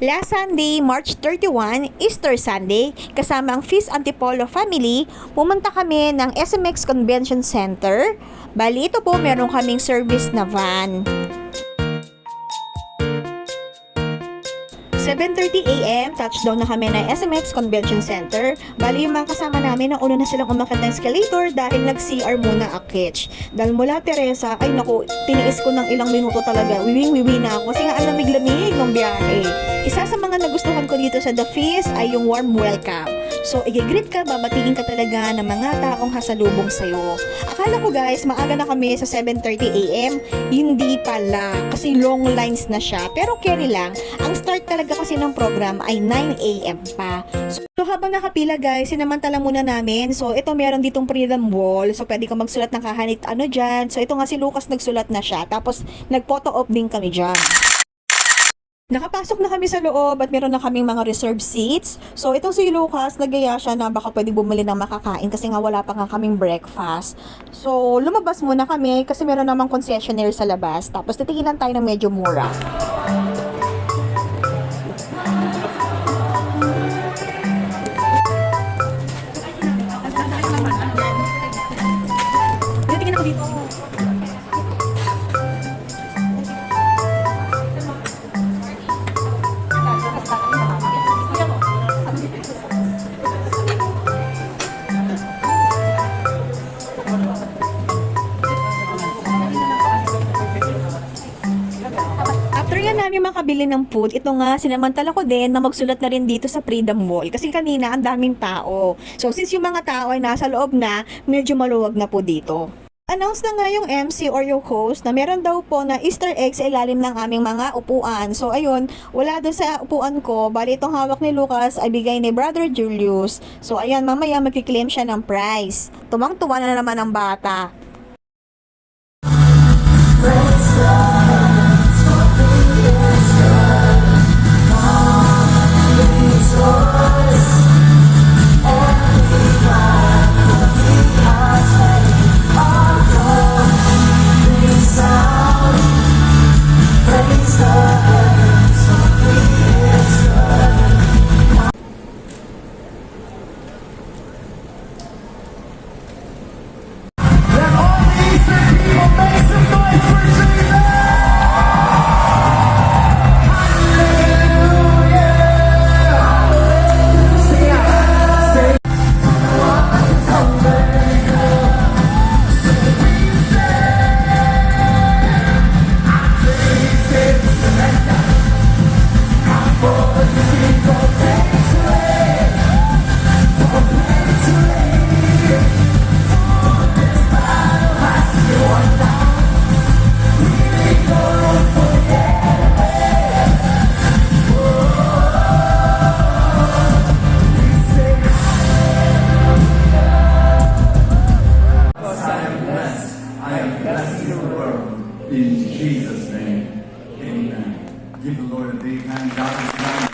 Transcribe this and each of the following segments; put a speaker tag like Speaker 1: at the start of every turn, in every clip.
Speaker 1: Last Sunday, March 31, Easter Sunday, kasama ang Fizz Antipolo family, pumunta kami ng SMX Convention Center. Bali, ito po meron kaming service na van. 7:30 AM, touchdown na kami ng SMX Convention Center. Bali, yung mga kasama namin, nauna na silang umakyat ng escalator dahil nag-CR muna akit. Dahil mula Teresa, ay naku, tiniis ko ng ilang minuto talaga. Wiwi na ako kasi nga ang lamig-lamig ng biyahe. Isa sa mga nagustuhan ko dito sa The Fizz ay yung warm welcome. So, i-greet ka, babatiin ka talaga ng mga taong hasalubong sa'yo. Akala ko guys, maaga na kami sa 7:30 AM. Hindi pala, kasi long lines na siya. Pero carry lang, ang start talaga kasi ng program ay 9 AM pa. So, habang nakapila guys, sinamantala muna namin. So, ito meron ditong freedom wall. So, pwede ka magsulat ng kahanit dyan. So, ito nga si Lucas nagsulat na siya. Tapos, nag-photo op din kami dyan. Nakapasok na kami sa loob at meron na kaming mga reserved seats. So, itong si Lucas, nagaya siya na baka pwede bumili ng makakain kasi nga wala pa nga kaming breakfast. So, lumabas muna kami kasi meron namang concessionaire sa labas. Tapos, titingin tayo ng medyo mura. Titingin ako dito. After nga namin makabili ng food, ito nga, sinamantala ko din na magsulat na rin dito sa Freedom Wall. Kasi kanina, ang daming tao. So, since yung mga tao ay nasa loob na, medyo maluwag na po dito. Announce na nga yung MC or yung host na meron daw po na Easter egg sa ilalim ng aming mga upuan. So, ayun, wala doon sa upuan ko. Bali, itong hawak ni Lucas ay bigay ni Brother Julius. So, ayan, mamaya magkiklaim siya ng prize. Tumang-tuwa na naman ang bata.
Speaker 2: In Jesus' name, amen. Give the Lord a big hand. God is kind.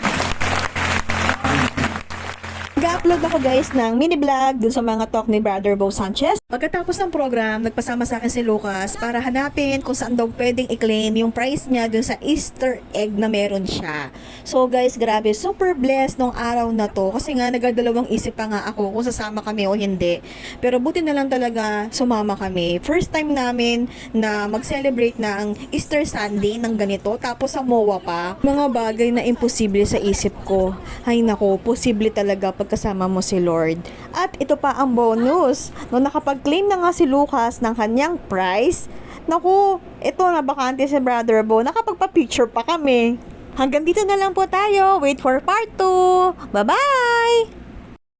Speaker 1: Nag-upload ako guys ng mini vlog dun sa mga talk ni Brother Bo Sanchez. Pagkatapos ng program, nagpasama sa akin si Lucas para hanapin kung saan daw pwedeng i-claim yung price niya dun sa Easter egg na meron siya. So guys, grabe, super blessed nung araw na to kasi nga nagdadalawang isip pa nga ako kung sasama kami o hindi. Pero buti na lang talaga sumama kami. First time namin na mag-celebrate na ang Easter Sunday ng ganito tapos sa MOA pa. Mga bagay na imposible sa isip ko. Ay nako, posible talaga pagkasama mo si Lord. At ito pa ang bonus. Nung nakapag-claim na nga si Lucas ng kanyang prize, naku, ito na bakante si Brother Bo. Nakapagpa-picture pa kami. Hanggang dito na lang po tayo. Wait for part 2. Bye-bye!